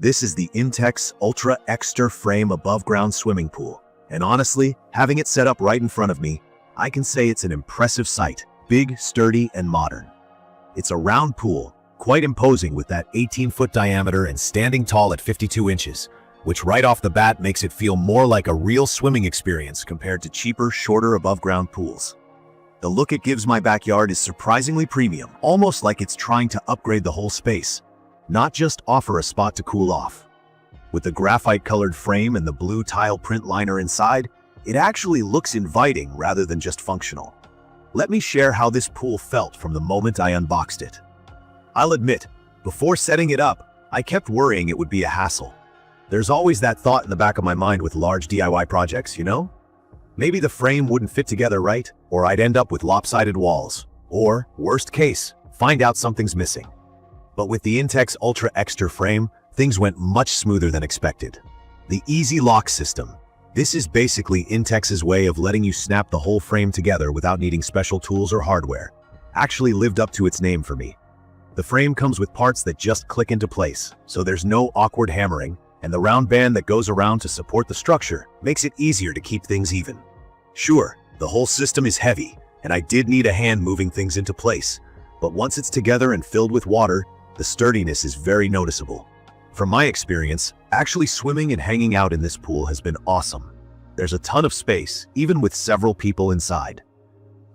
This is the Intex Ultra XTR frame above ground swimming pool. And honestly, having it set up right in front of me, I can say it's an impressive sight, big, sturdy, and modern. It's a round pool, quite imposing with that 18-foot diameter and standing tall at 52 inches, which right off the bat makes it feel more like a real swimming experience compared to cheaper, shorter above ground pools. The look it gives my backyard is surprisingly premium, almost like it's trying to upgrade the whole space, not just offer a spot to cool off. With the graphite-colored frame and the blue tile print liner inside, it actually looks inviting rather than just functional. Let me share how this pool felt from the moment I unboxed it. I'll admit, before setting it up, I kept worrying it would be a hassle. There's always that thought in the back of my mind with large DIY projects, you know? Maybe the frame wouldn't fit together right, or I'd end up with lopsided walls. Or, worst case, find out something's missing. But with the Intex Ultra XTR frame, things went much smoother than expected. The Easy Lock System. This is basically Intex's way of letting you snap the whole frame together without needing special tools or hardware. Actually lived up to its name for me. The frame comes with parts that just click into place, so there's no awkward hammering, and the round band that goes around to support the structure makes it easier to keep things even. Sure, the whole system is heavy, and I did need a hand moving things into place, but once it's together and filled with water, the sturdiness is very noticeable. From my experience, actually swimming and hanging out in this pool has been awesome. There's a ton of space, even with several people inside.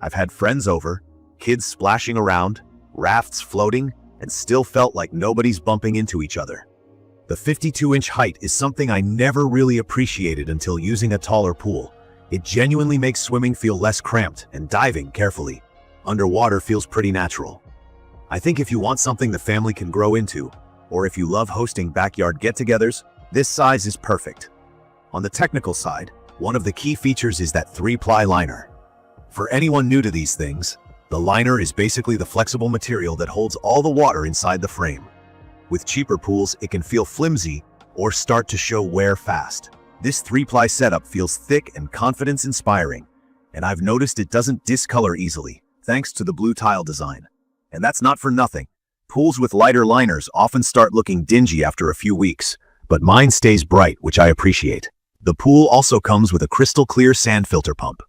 I've had friends over, kids splashing around, rafts floating, and still felt like nobody's bumping into each other. The 52-inch height is something I never really appreciated until using a taller pool. It genuinely makes swimming feel less cramped, and diving carefully underwater feels pretty natural. I think if you want something the family can grow into, or if you love hosting backyard get-togethers, this size is perfect. On the technical side, one of the key features is that 3-ply liner. For anyone new to these things, the liner is basically the flexible material that holds all the water inside the frame. With cheaper pools, it can feel flimsy or start to show wear fast. This 3-ply setup feels thick and confidence-inspiring, and I've noticed it doesn't discolor easily, thanks to the blue tile design. And that's not for nothing. Pools with lighter liners often start looking dingy after a few weeks, but mine stays bright, which I appreciate. The pool also comes with a crystal clear sand filter pump.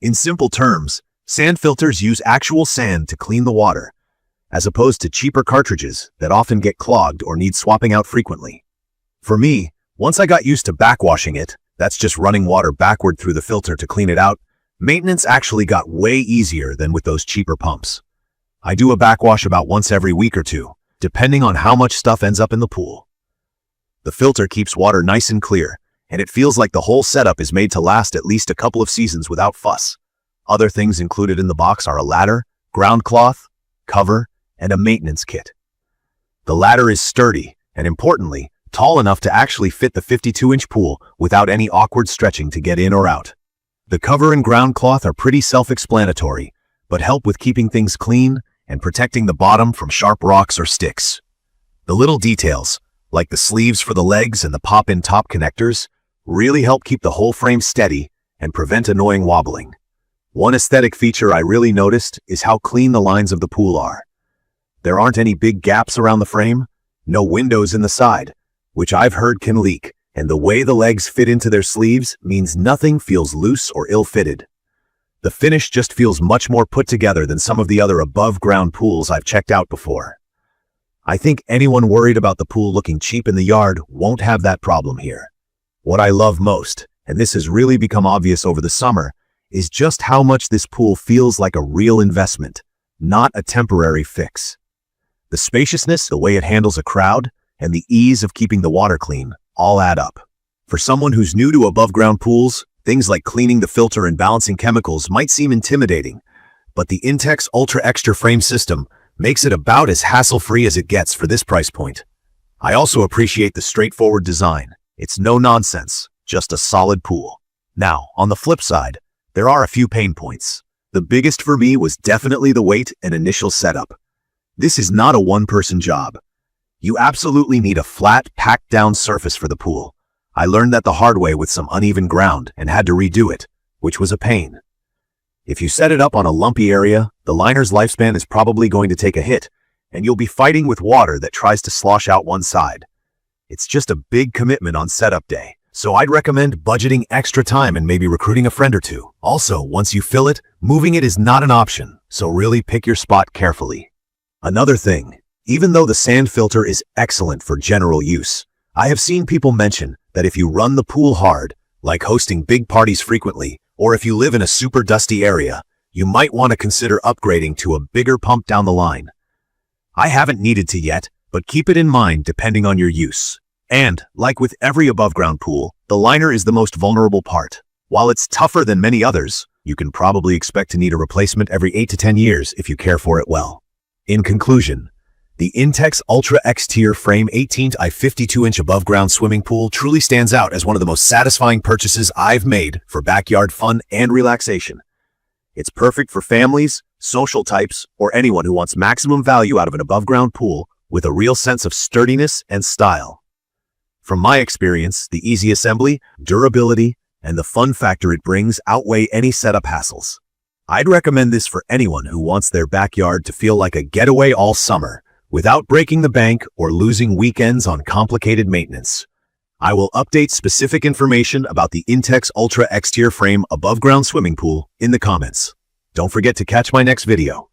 In simple terms, sand filters use actual sand to clean the water, as opposed to cheaper cartridges that often get clogged or need swapping out frequently. For me, once I got used to backwashing it, that's just running water backward through the filter to clean it out, maintenance actually got way easier than with those cheaper pumps. I do a backwash about once every week or two, depending on how much stuff ends up in the pool. The filter keeps water nice and clear, and it feels like the whole setup is made to last at least a couple of seasons without fuss. Other things included in the box are a ladder, ground cloth, cover, and a maintenance kit. The ladder is sturdy, and importantly, tall enough to actually fit the 52-inch pool without any awkward stretching to get in or out. The cover and ground cloth are pretty self-explanatory, but help with keeping things clean and protecting the bottom from sharp rocks or sticks. The little details, like the sleeves for the legs and the pop-in top connectors, really help keep the whole frame steady and prevent annoying wobbling. One aesthetic feature I really noticed is how clean the lines of the pool are. There aren't any big gaps around the frame, no windows in the side, which I've heard can leak, and the way the legs fit into their sleeves means nothing feels loose or ill-fitted. The finish just feels much more put together than some of the other above-ground pools I've checked out before. I think anyone worried about the pool looking cheap in the yard won't have that problem here. What I love most, and this has really become obvious over the summer, is just how much this pool feels like a real investment, not a temporary fix. The spaciousness, the way it handles a crowd, and the ease of keeping the water clean all add up. For someone who's new to above-ground pools, things like cleaning the filter and balancing chemicals might seem intimidating, but the Intex Ultra XTR frame system makes it about as hassle-free as it gets for this price point. I also appreciate the straightforward design. It's no nonsense, just a solid pool. Now, on the flip side, there are a few pain points. The biggest for me was definitely the weight and initial setup. This is not a one-person job. You absolutely need a flat, packed-down surface for the pool. I learned that the hard way with some uneven ground and had to redo it, which was a pain. If you set it up on a lumpy area, the liner's lifespan is probably going to take a hit, and you'll be fighting with water that tries to slosh out one side. It's just a big commitment on setup day. So I'd recommend budgeting extra time and maybe recruiting a friend or two. Also, once you fill it, moving it is not an option, so really pick your spot carefully. Another thing, even though the sand filter is excellent for general use, I have seen people mention that if you run the pool hard, like hosting big parties frequently, or if you live in a super dusty area, you might want to consider upgrading to a bigger pump down the line. I haven't needed to yet, but keep it in mind depending on your use. And, like with every above-ground pool, the liner is the most vulnerable part. While it's tougher than many others, you can probably expect to need a replacement every 8 to 10 years if you care for it well. In conclusion, the Intex Ultra XTR Frame 18 by 52-inch above-ground swimming pool truly stands out as one of the most satisfying purchases I've made for backyard fun and relaxation. It's perfect for families, social types, or anyone who wants maximum value out of an above-ground pool with a real sense of sturdiness and style. From my experience, the easy assembly, durability, and the fun factor it brings outweigh any setup hassles. I'd recommend this for anyone who wants their backyard to feel like a getaway all summer, without breaking the bank or losing weekends on complicated maintenance. I will update specific information about the Intex Ultra XTR Frame above-ground swimming pool in the comments. Don't forget to catch my next video.